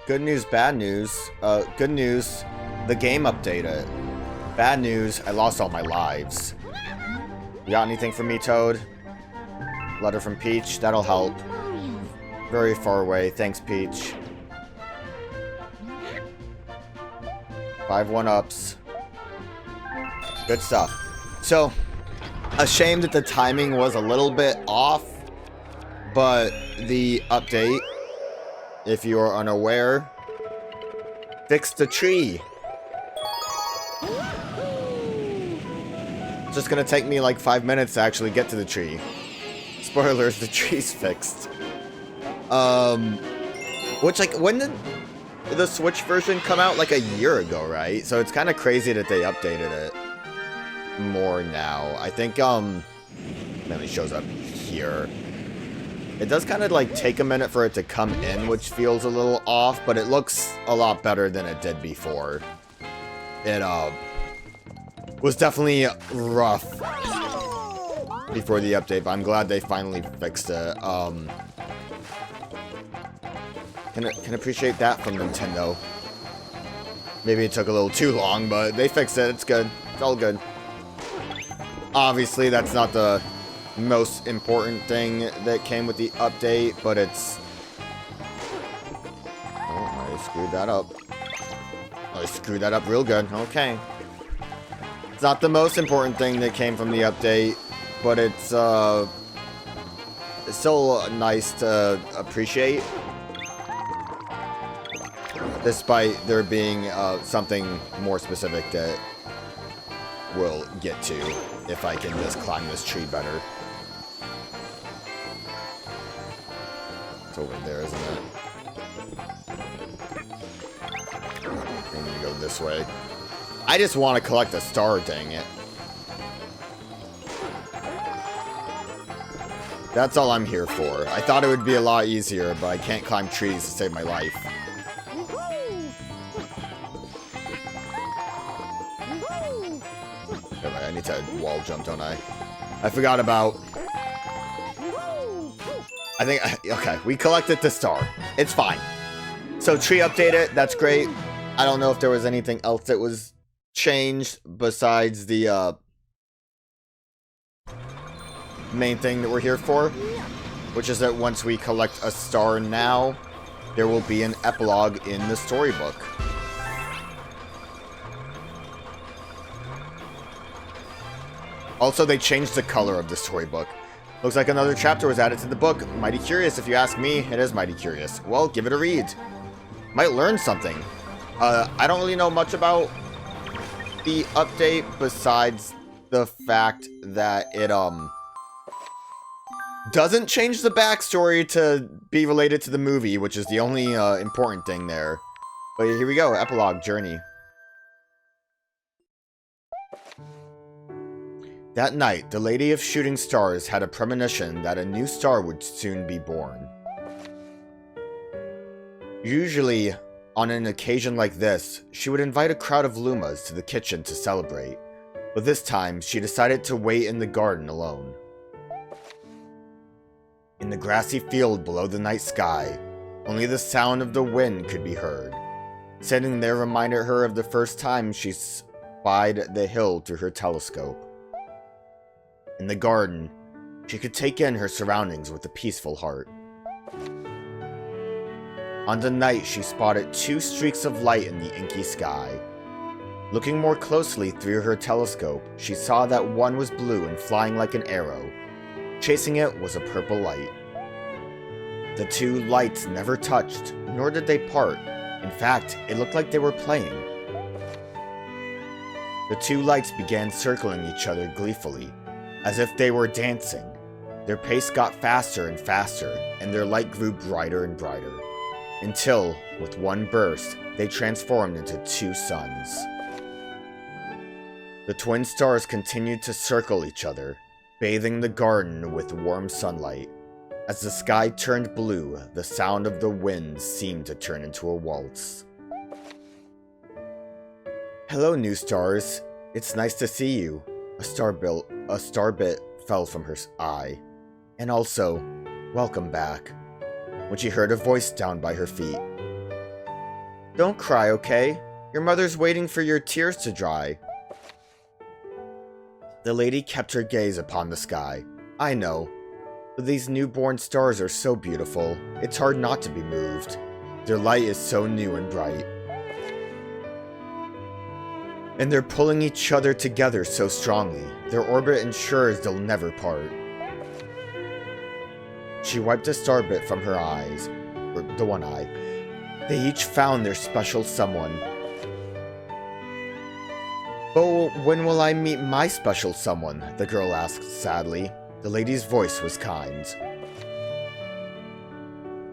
Good news, bad news. Good news, the game updated. Bad news, I lost all my lives. You got anything for me, Toad? Letter from Peach, that'll help. Very far away, thanks, Peach. 5 1-ups. Good stuff. So, a shame that the timing was a little bit off, but the update, if you are unaware, fixed the tree. It's just gonna take me like 5 minutes to actually get to the tree. Spoilers, the tree's fixed. Which, like, when did the Switch version come out? Like a year ago, right? So it's kind of crazy that they updated it more now. I think, then it shows up here. It does kind of, like, take a minute for it to come in, which feels a little off, but it looks a lot better than it did before. It, was definitely rough before the update, but I'm glad they finally fixed it. Can appreciate that from Nintendo. Maybe it took a little too long, but they fixed it. It's good. It's all good. Obviously, that's not the most important thing that came with the update, but it's... Oh, I screwed that up. I screwed that up real good. Okay. It's not the most important thing that came from the update, but it's still nice to appreciate. Despite there being something more specific that we'll get to if I can just climb this tree better. It's over there, isn't it? I'm gonna go this way. I just want to collect a star, dang it. That's all I'm here for. I thought it would be a lot easier, but I can't climb trees to save my life. I need to wall jump, don't I? I forgot about... I think... Okay, we collected the star. It's fine. So, tree updated. That's great. I don't know if there was anything else that was changed besides the main thing that we're here for, which is that once we collect a star now, there will be an epilogue in the storybook. Also, they changed the color of the storybook. Looks like another chapter was added to the book. Mighty curious, if you ask me. It is mighty curious. Well, give it a read. Might learn something. I don't really know much about the update besides the fact that it doesn't change the backstory to be related to the movie, which is the only important thing there. But here we go, epilogue journey. That night, the Lady of Shooting Stars had a premonition that a new star would soon be born. Usually, on an occasion like this, she would invite a crowd of Lumas to the kitchen to celebrate, but this time she decided to wait in the garden alone. In the grassy field below the night sky, only the sound of the wind could be heard. Sitting there reminded her of the first time she spied the hill through her telescope. In the garden, she could take in her surroundings with a peaceful heart. On the night, she spotted 2 streaks of light in the inky sky. Looking more closely through her telescope, she saw that one was blue and flying like an arrow. Chasing it was a purple light. The 2 lights never touched, nor did they part. In fact, it looked like they were playing. The 2 lights began circling each other gleefully, as if they were dancing. Their pace got faster and faster, and their light grew brighter and brighter, until, with one burst, they transformed into 2 suns. The twin stars continued to circle each other, bathing the garden with warm sunlight. As the sky turned blue, the sound of the wind seemed to turn into a waltz. Hello, new stars. It's nice to see you. A star bit fell from her eye. And also, welcome back. When she heard a voice down by her feet. Don't cry, okay? Your mother's waiting for your tears to dry. The lady kept her gaze upon the sky. I know. But these newborn stars are so beautiful, it's hard not to be moved. Their light is so new and bright. And they're pulling each other together so strongly. Their orbit ensures they'll never part. She wiped a star bit from her eyes, or the one eye. They each found their special someone. But when will I meet my special someone? The girl asked sadly. The lady's voice was kind.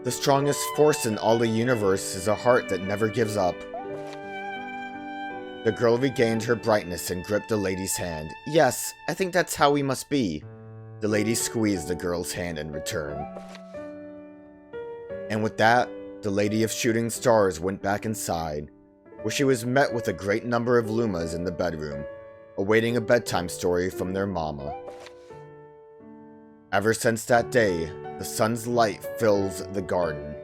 The strongest force in all the universe is a heart that never gives up. The girl regained her brightness and gripped the lady's hand. Yes, I think that's how we must be. The lady squeezed the girl's hand in return. And with that, the Lady of Shooting Stars went back inside, where she was met with a great number of Lumas in the bedroom, awaiting a bedtime story from their mama. Ever since that day, the sun's light fills the garden,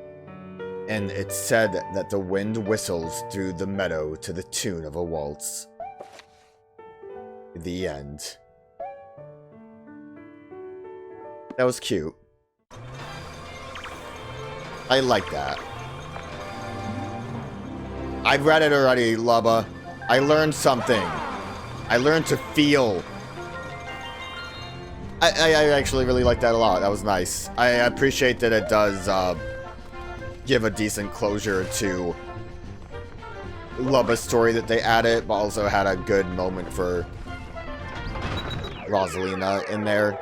and it's said that the wind whistles through the meadow to the tune of a waltz. The end. That was cute. I like that. I've read it already, Lubba. I learned something. I learned to feel. I actually really like that a lot. That was nice. I appreciate that it does give a decent closure to Lubba's story that they added, but also had a good moment for Rosalina in there.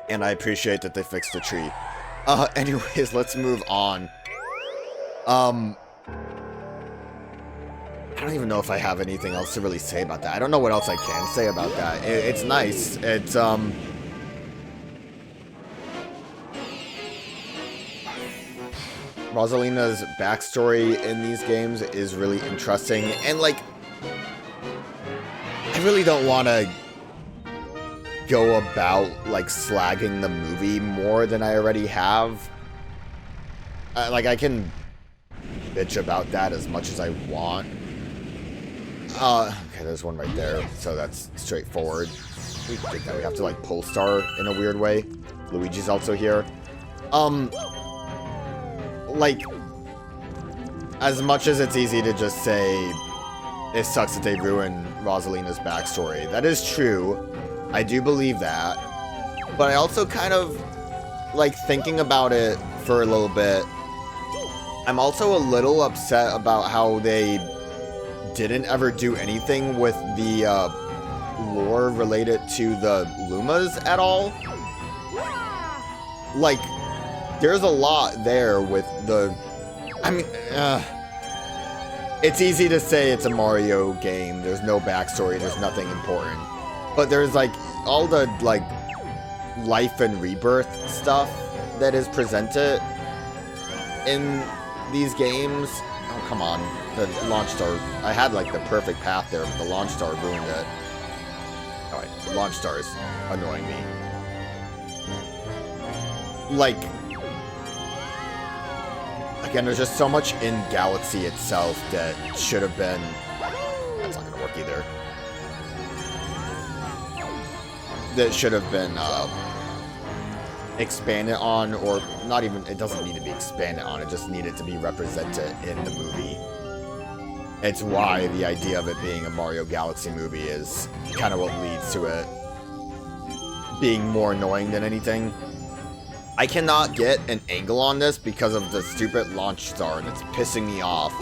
And I appreciate that they fixed the tree. Anyways, let's move on. I don't even know if I have anything else to really say about that. I don't know what else I can say about that. It's nice. It's, Rosalina's backstory in these games is really interesting. And, like, I really don't want to go about, like, slagging the movie more than I already have. Like, I can bitch about that as much as I want. Okay, there's one right there, so that's straightforward. We think that we have to, like, pull star in a weird way. Luigi's also here. Like, as much as it's easy to just say it sucks that they ruined Rosalina's backstory, that is true. I do believe that. But I also kind of, like, thinking about it for a little bit, I'm also a little upset about how they didn't ever do anything with the lore related to the Lumas at all. Like, there's a lot there with the... I mean, it's easy to say it's a Mario game. There's no backstory. There's nothing important. But there's, like, all the, like, life and rebirth stuff that is presented in these games. Oh, come on. The launch star... I had, like, the perfect path there, but the launch star ruined it. Alright, launch star is annoying me. Like... Again, there's just so much in Galaxy itself that should have been... That's not gonna work either. That should have been expanded on, or not even... It doesn't need to be expanded on, it just needed to be represented in the movie. It's why the idea of it being a Mario Galaxy movie is kind of what leads to it being more annoying than anything. I cannot get an angle on this because of the stupid launch star, and it's pissing me off.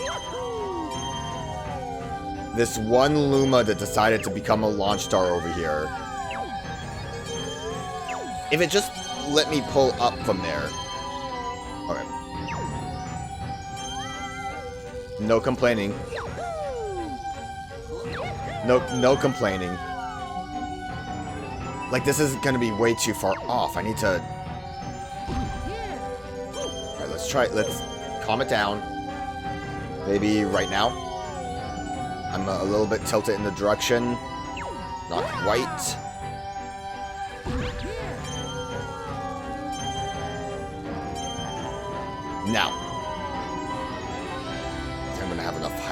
This one Luma that decided to become a launch star over here. If it just let me pull up from there. Okay. No complaining. No complaining. Like, this is gonna be way too far off. I need to... Alright, let's calm it down. Maybe right now. I'm a little bit tilted in the direction. Not quite. Now.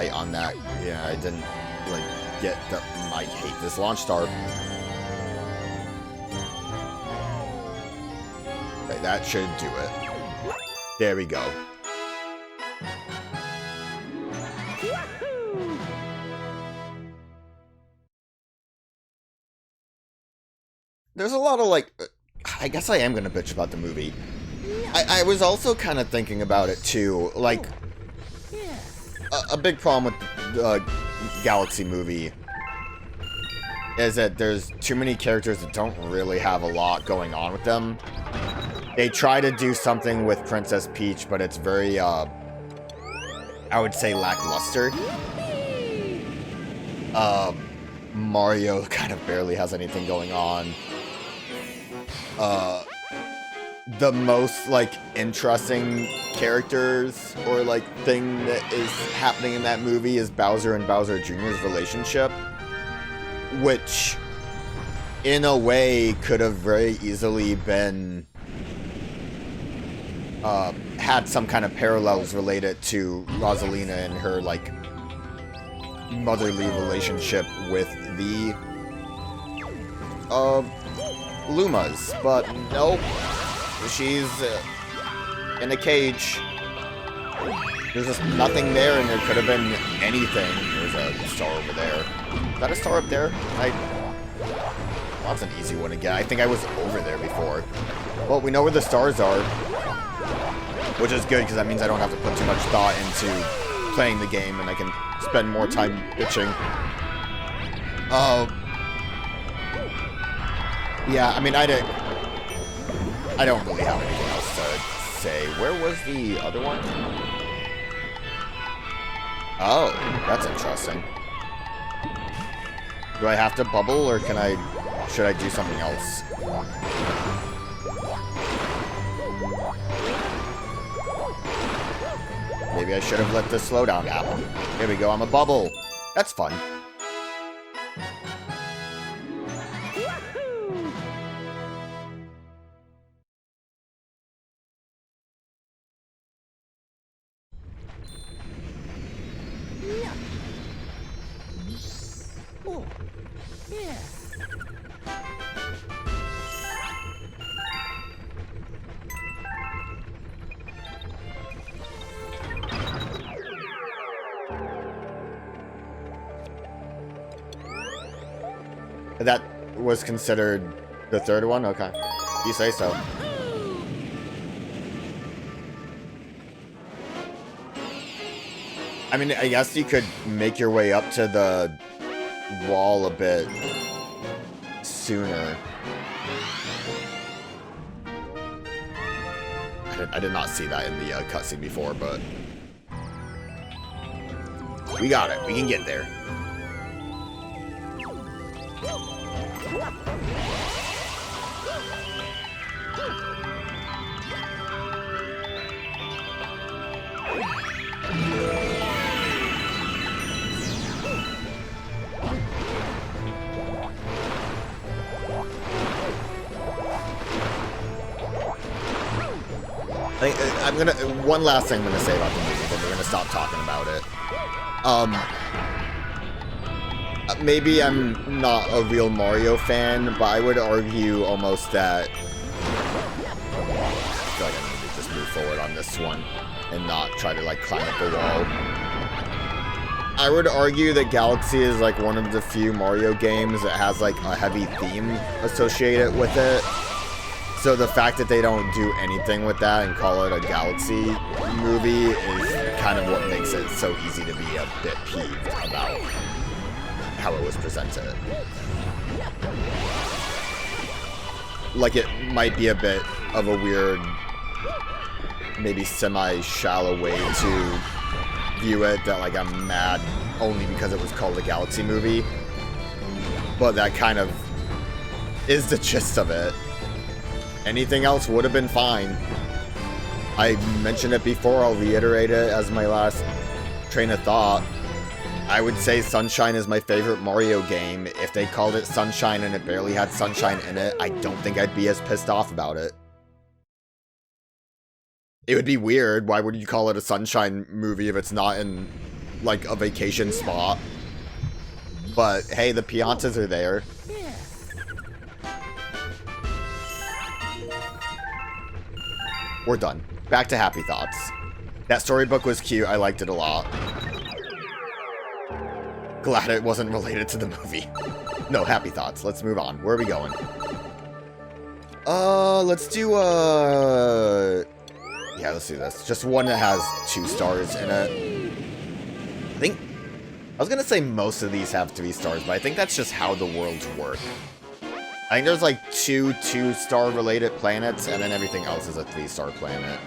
height on that. Yeah, I didn't, like, get the... I hate this launch star. Okay, that should do it. There we go. There's a lot of, like... I guess I am gonna bitch about the movie. I was also kind of thinking about it, too. Like, a big problem with the Galaxy movie is that there's too many characters that don't really have a lot going on with them. They try to do something with Princess Peach, but it's very, I would say lackluster. Mario kind of barely has anything going on. The most, like, interesting characters or, like, thing that is happening in that movie is Bowser and Bowser Jr.'s relationship, which, in a way, could have very easily been, had some kind of parallels related to Rosalina and her, like, motherly relationship with the, Lumas, but nope. She's in a cage. There's just nothing there, and there could have been anything. There's a star over there. Is that a star up there? That's an easy one to get. I think I was over there before. Well, we know where the stars are, which is good, because that means I don't have to put too much thought into playing the game, and I can spend more time bitching. Yeah, I mean, I don't really have anything else to say. Where was the other one? Oh, that's interesting. Do I have to bubble, or should I do something else? Maybe I should have let the slowdown happen. Here we go, I'm a bubble. That's fun. That was considered the third one? Okay. You say so. I mean, I guess you could make your way up to the wall a bit sooner. I did not see that in the cutscene before, but... we got it. We can get there. One last thing I'm gonna say about the movie, then we're gonna stop talking about it. Maybe I'm not a real Mario fan, but I would argue almost that I feel like I need to just move forward on this one and not try to, like, climb up the wall. I would argue that Galaxy is, like, one of the few Mario games that has, like, a heavy theme associated with it. So the fact that they don't do anything with that and call it a Galaxy movie is kind of what makes it so easy to be a bit peeved about how it was presented. Like, it might be a bit of a weird, maybe semi-shallow way to view it, that, like, I'm mad only because it was called a Galaxy movie. But that kind of is the gist of it. Anything else would have been fine. I mentioned it before, I'll reiterate it as my last train of thought. I would say Sunshine is my favorite Mario game. If they called it Sunshine and it barely had Sunshine in it, I don't think I'd be as pissed off about it. It would be weird. Why would you call it a Sunshine movie if it's not in like a vacation spot. But hey, the Piantas are there. We're done. Back to happy thoughts. That storybook was cute. I liked it a lot. Glad it wasn't related to the movie. No, happy thoughts. Let's move on. Where are we going? Let's do, yeah, let's do this. Just one that has 2 stars in it. I was gonna say most of these have 3 stars, but I think that's just how the worlds work. I think there's like 2 2-star related planets, and then everything else is a 3-star planet.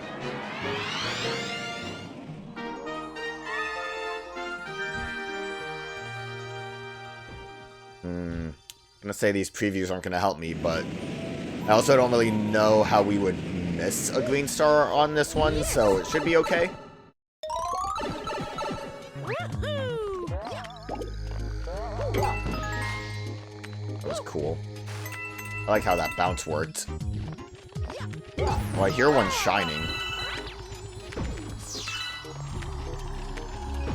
I'm gonna say these previews aren't gonna help me, but I also don't really know how we would miss a green star on this one, so it should be okay. That was cool. I like how that bounce worked. Oh, I hear one shining.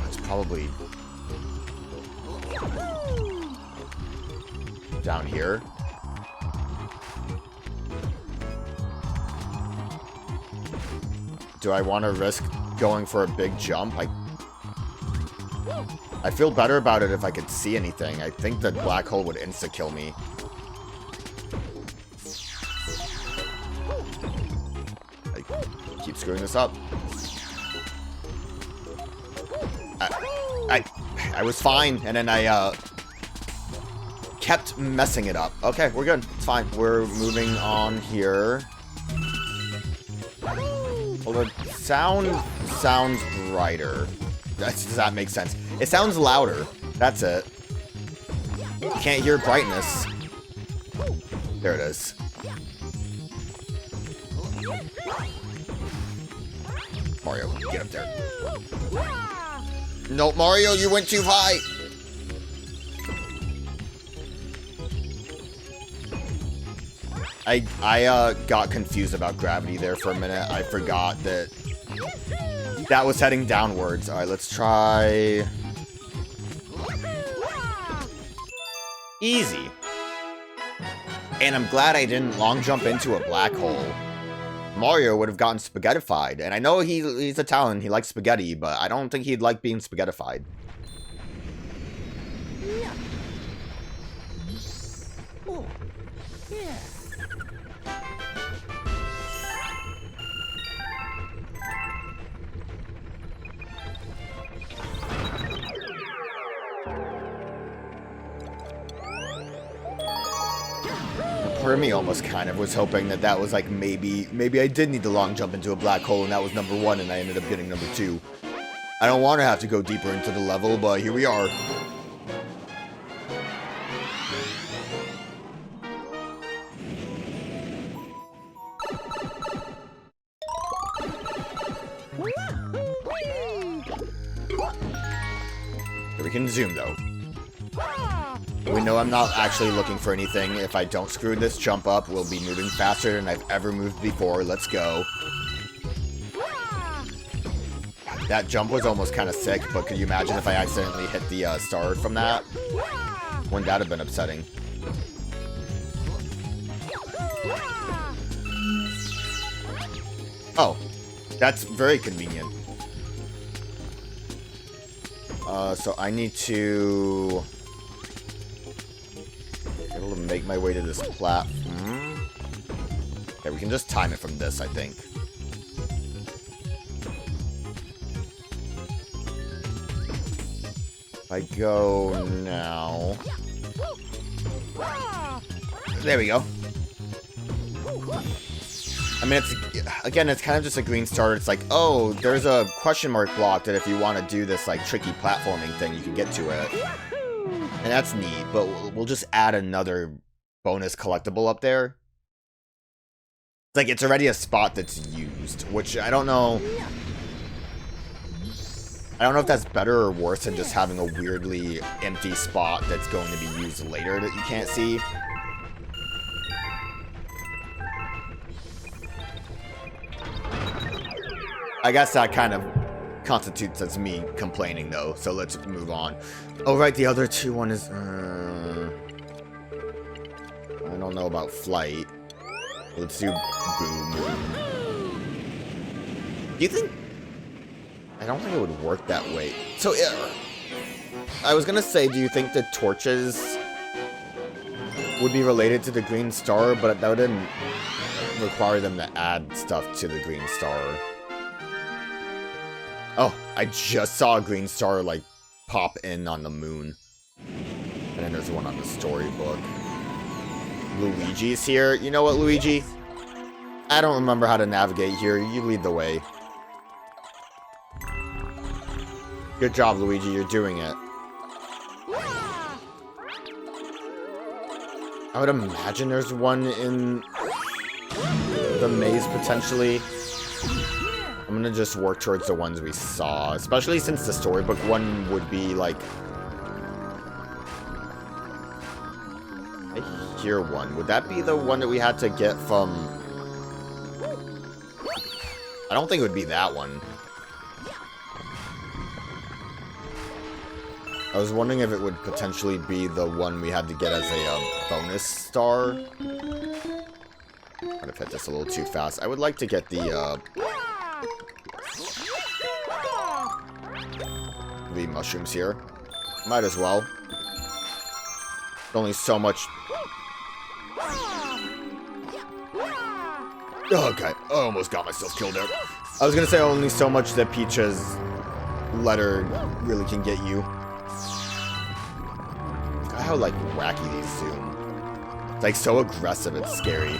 It's probably down here. Do I want to risk going for a big jump? I feel better about it if I could see anything. I think the black hole would insta-kill me. I keep screwing this up. I was fine, and then I kept messing it up. Okay, we're good. It's fine. We're moving on here. Well, the sound sounds brighter. Does that make sense? It sounds louder. That's it. You can't hear brightness. There it is. Mario, get up there. No, Mario, you went too high. I got confused about gravity there for a minute. I forgot that that was heading downwards. All right, let's try easy. And I'm glad I didn't long jump into a black hole. Mario would have gotten spaghettified. And I know he's Italian, he likes spaghetti, but I don't think he'd like being spaghettified. Oh, yeah. For me, almost kind of was hoping that that was like maybe I did need to long jump into a black hole and that was number 1 and I ended up getting number 2. I don't want to have to go deeper into the level, but here we are. Here we can zoom though. We know I'm not actually looking for anything. If I don't screw this jump up, we'll be moving faster than I've ever moved before. Let's go. That jump was almost kind of sick, but could you imagine if I accidentally hit the star from that? Wouldn't that have been upsetting? Oh, that's very convenient. So I need to be able to make my way to this platform. Okay, we can just time it from this, I think. If I go now. There we go. I mean, it's kind of just a green star. It's like, oh, there's a question mark block that if you want to do this, like, tricky platforming thing, you can get to it. And that's neat, but we'll just add another bonus collectible up there. It's like, it's already a spot that's used, which I don't know. I don't know if that's better or worse than just having a weirdly empty spot that's going to be used later that you can't see. I guess that kind of constitutes as me complaining, though, so let's move on. Oh, right, the other two one is... I don't know about flight. Let's do boom. Do you think... I don't think it would work that way. So, I was gonna say, do you think the torches would be related to the green star, but that wouldn't require them to add stuff to the green star. Oh, I just saw a green star, like, pop in on the moon. And then there's one on the storybook. Luigi's here. You know what, Luigi? I don't remember how to navigate here. You lead the way. Good job, Luigi. You're doing it. I would imagine there's one in the maze, potentially. I'm gonna just work towards the ones we saw, especially since the storybook one would be, like... I hear one. Would that be the one that we had to get from... I don't think it would be that one. I was wondering if it would potentially be the one we had to get as a bonus star. Might have hit this a little too fast. I would like to get the mushrooms here. Might as well. Only so much... Oh, okay. I almost got myself killed there. I was gonna say only so much that Peach's letter really can get you. God, how, like, wacky these zoom. It's, like, so aggressive, it's scary.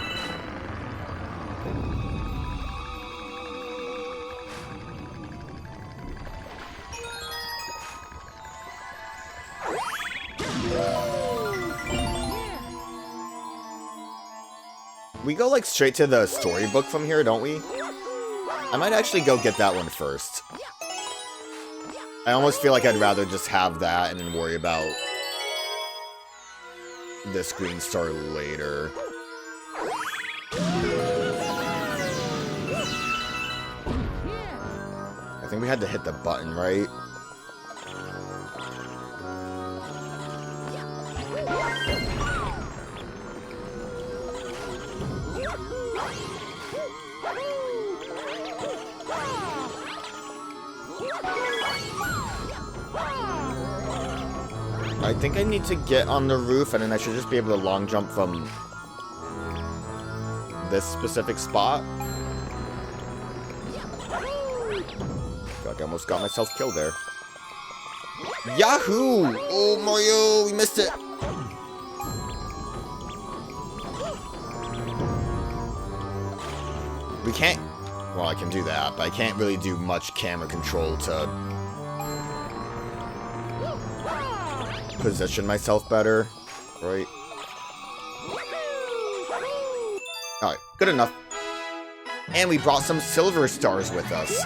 We go, like, straight to the storybook from here, don't we? I might actually go get that one first. I almost feel like I'd rather just have that and then worry about this green star later. I think we had to hit the button, right? I think I need to get on the roof, and then I should just be able to long jump from this specific spot. I feel like I almost got myself killed there. Yahoo! Oh, Mario, we missed it. We can't... Well, I can do that, but I can't really do much camera control to position myself better, right? Alright, good enough. And we brought some silver stars with us.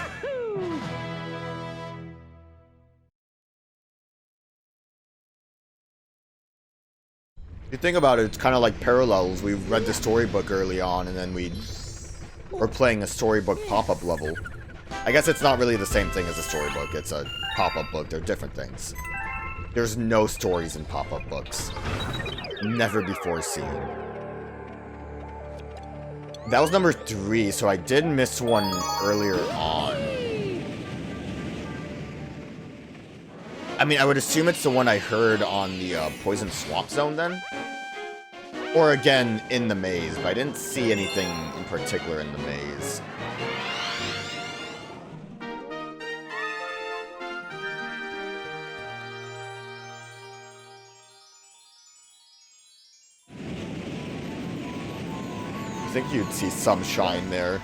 If you think about it, it's kind of like parallels. We read the storybook early on, and then we're playing a storybook pop-up level. I guess it's not really the same thing as a storybook. It's a pop-up book. They're different things. There's no stories in pop-up books. Never before seen. That was number 3, so I did miss one earlier on. I mean, I would assume it's the one I heard on the Poison Swamp Zone then? Or again, in the maze, but I didn't see anything in particular in the maze. I think you'd see some shine there.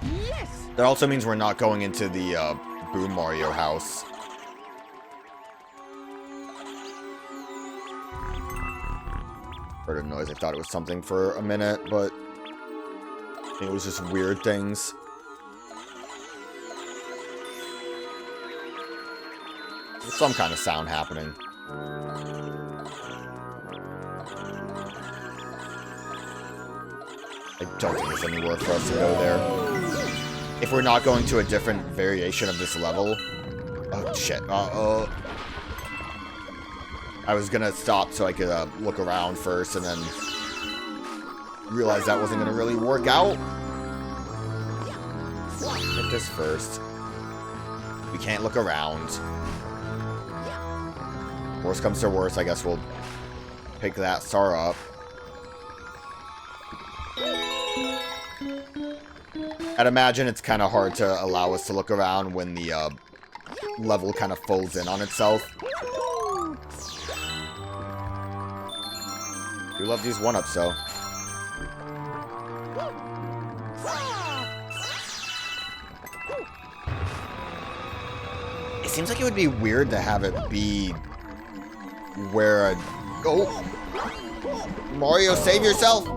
Yes. That also means we're not going into the Boom Mario house. Heard a noise. I thought it was something for a minute, but it was just weird things. There's some kind of sound happening. I don't think there's anywhere for us to go there. If we're not going to a different variation of this level, Oh, shit. I was gonna stop so I could look around first and then realize that wasn't gonna really work out. Hit this first. We can't look around. Worst comes to worst, I guess we'll pick that star up. I'd imagine it's kind of hard to allow us to look around when the level kind of folds in on itself. We love these one-ups, though. It seems like it would be weird to have it be where a... Oh! Mario, save yourself!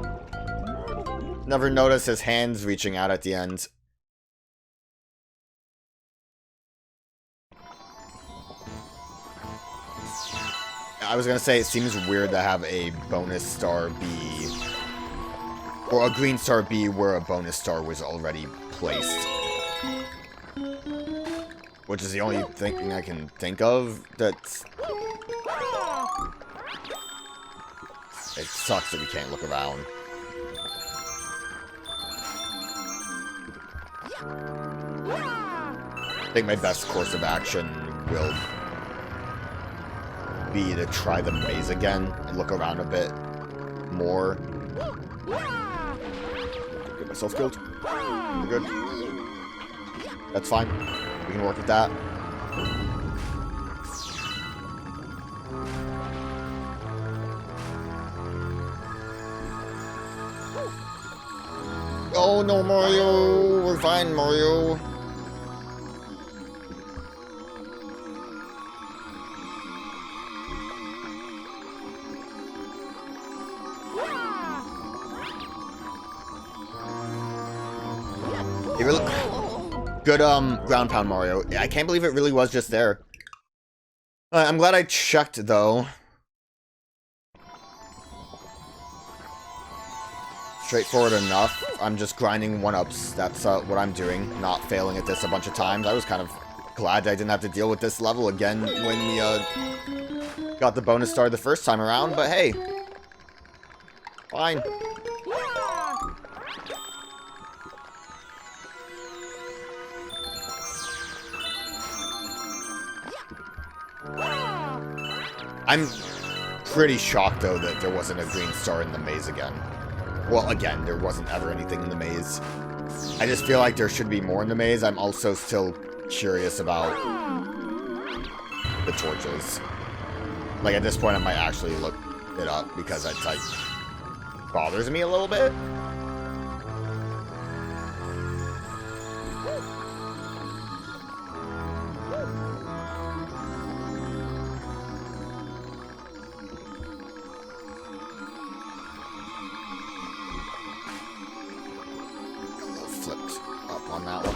Never noticed his hands reaching out at the end. I was gonna say, it seems weird to have a bonus star be... Or a green star be where a bonus star was already placed. Which is the only thing I can think of that's... It sucks that we can't look around. I think my best course of action will be to try the maze again and look around a bit more. Get myself killed. We're good. That's fine. We can work with that. Oh no, Mario! We're fine, Mario. It really... Good, ground pound, Mario. I can't believe it really was just there. I'm glad I checked, though. Straightforward enough. I'm just grinding one-ups. That's what I'm doing. Not failing at this a bunch of times. I was kind of glad I didn't have to deal with this level again when we got the bonus star the first time around, but hey. Fine. I'm pretty shocked, though, that there wasn't a green star in the maze again. Well, again, there wasn't ever anything in the maze. I just feel like there should be more in the maze. I'm also still curious about the torches. Like, at this point, I might actually look it up because it's, like, bothers me a little bit.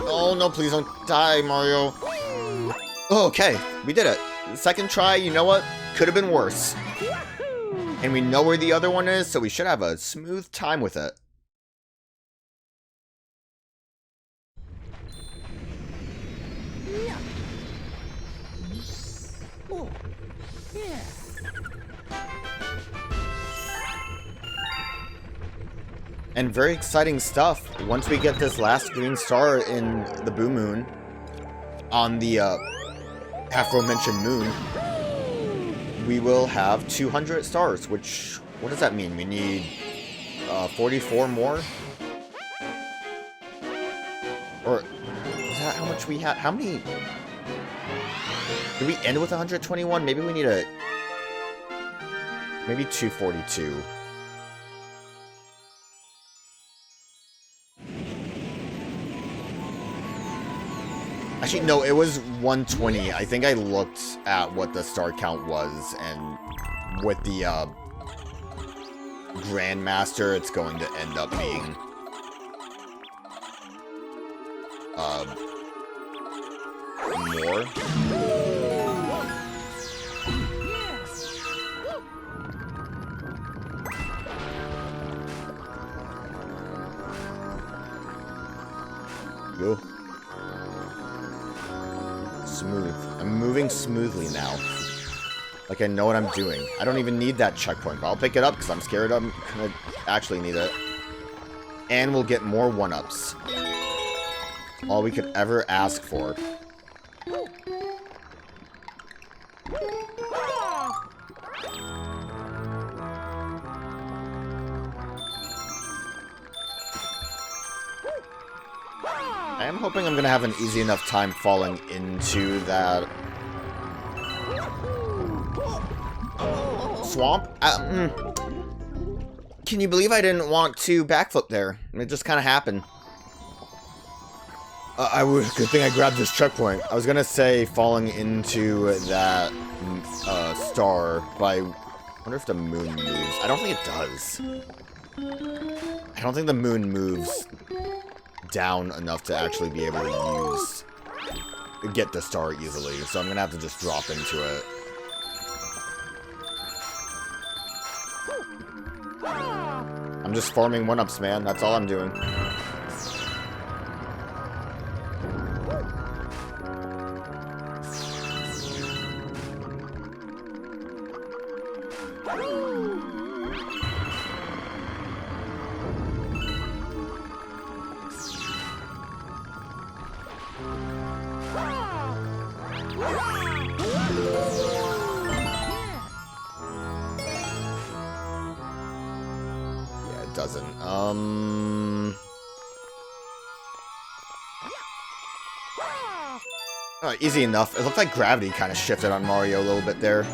Oh no, please don't die, Mario. Oh, okay, we did it. Second try, you know what? Could have been worse. And we know where the other one is, so we should have a smooth time with it. Oh, yeah. And very exciting stuff. Once we get this last green star in the Boo Moon, on the aforementioned moon, we will have 200 stars, which, what does that mean? We need 44 more? Or, is that how much we have? How many? Did we end with 121? Maybe we need a, maybe 242. Actually, no, it was 120. I think I looked at what the star count was, and with the Grandmaster, it's going to end up being more. Go. Smooth. smoothly now. Like I know what I'm doing. I don't even need that checkpoint, but I'll pick it up because I'm scared I'm gonna actually need it. And we'll get more 1-ups. All we could ever ask for. I am hoping I'm gonna have an easy enough time falling into that swamp. Can you believe I didn't want to backflip there? It just kind of happened. Good thing I grabbed this checkpoint. I was gonna say falling into that star, but I wonder if the moon moves. I don't think it does. I don't think the moon moves down enough to actually be able to get the star easily. So I'm gonna have to just drop into it. I'm just farming 1-ups, man. That's all I'm doing. Doesn't. Oh, easy enough. It looked like gravity kind of shifted on Mario a little bit there.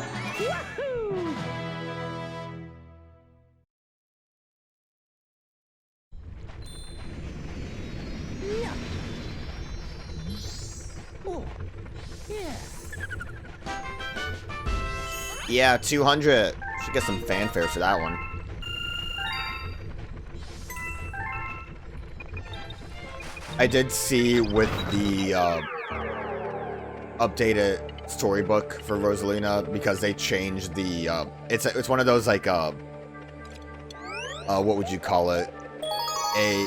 Yeah, 200. Should get some fanfare for that one. I did see with the updated storybook for Rosalina, because they changed the it's one of those like what would you call it? A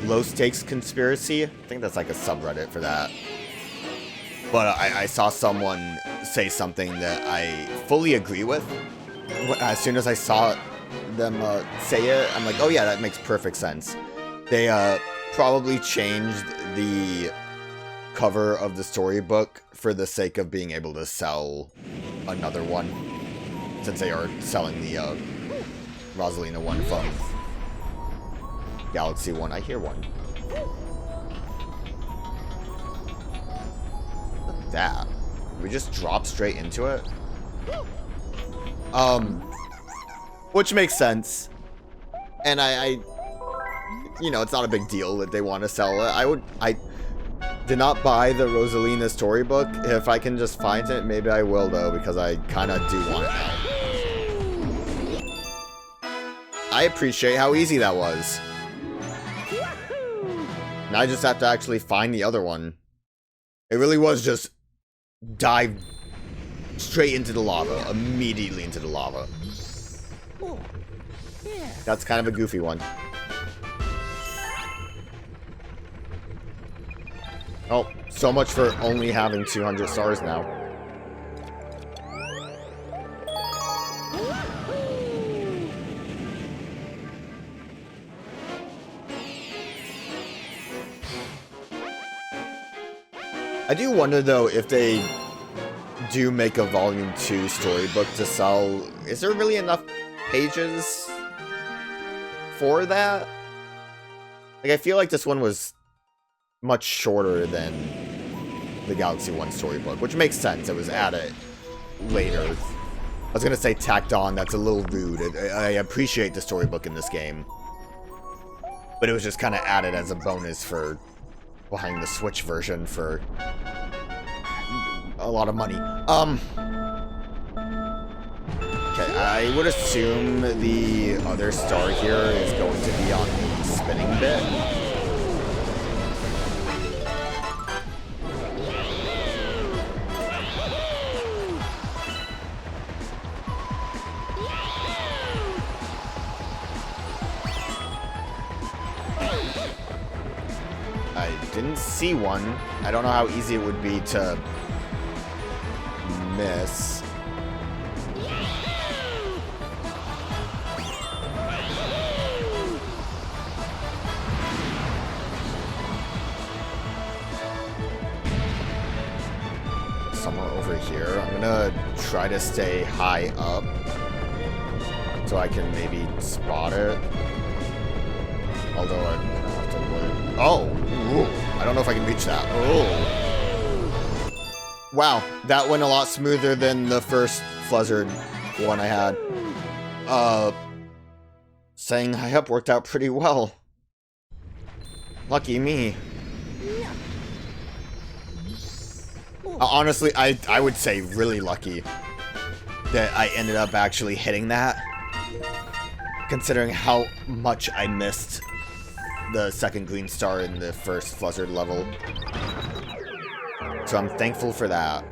low stakes conspiracy. I think that's like a subreddit for that. But I saw someone say something that I fully agree with. As soon as I saw them say it, I'm like, oh yeah, that makes perfect sense. They probably changed the cover of the storybook for the sake of being able to sell another one, since they are selling the Rosalina one from Galaxy 1. I hear one. Look at that. We just drop straight into it? Which makes sense. And I you know, it's not a big deal that they want to sell it. I did not buy the Rosalina storybook. If I can just find it, maybe I will, though, because I kind of do want it now. I appreciate how easy that was. Now I just have to actually find the other one. It really was just dive straight into the lava, immediately into the lava. That's kind of a goofy one. Oh, so much for only having 200 stars now. I do wonder, though, if they do make a Volume 2 storybook to sell, is there really enough pages for that? Like, I feel like this one was much shorter than the Galaxy 1 storybook, which makes sense. It was added later. I was gonna say tacked on, that's a little rude. I appreciate the storybook in this game, but it was just kind of added as a bonus for buying the Switch version for a lot of money. Okay, I would assume the other star here is going to be on the spinning bit. I didn't see one. I don't know how easy it would be to miss. Somewhere over here. I'm gonna try to stay high up so I can maybe spot it. Although I'm gonna have to look. Oh! Ooh. I don't know if I can reach that. Oh! Wow, that went a lot smoother than the first Fluzzard one I had. Staying high up worked out pretty well. Lucky me. Honestly, I would say really lucky that I ended up actually hitting that, considering how much I missed the second green star in the first Fluzzard level. So I'm thankful for that.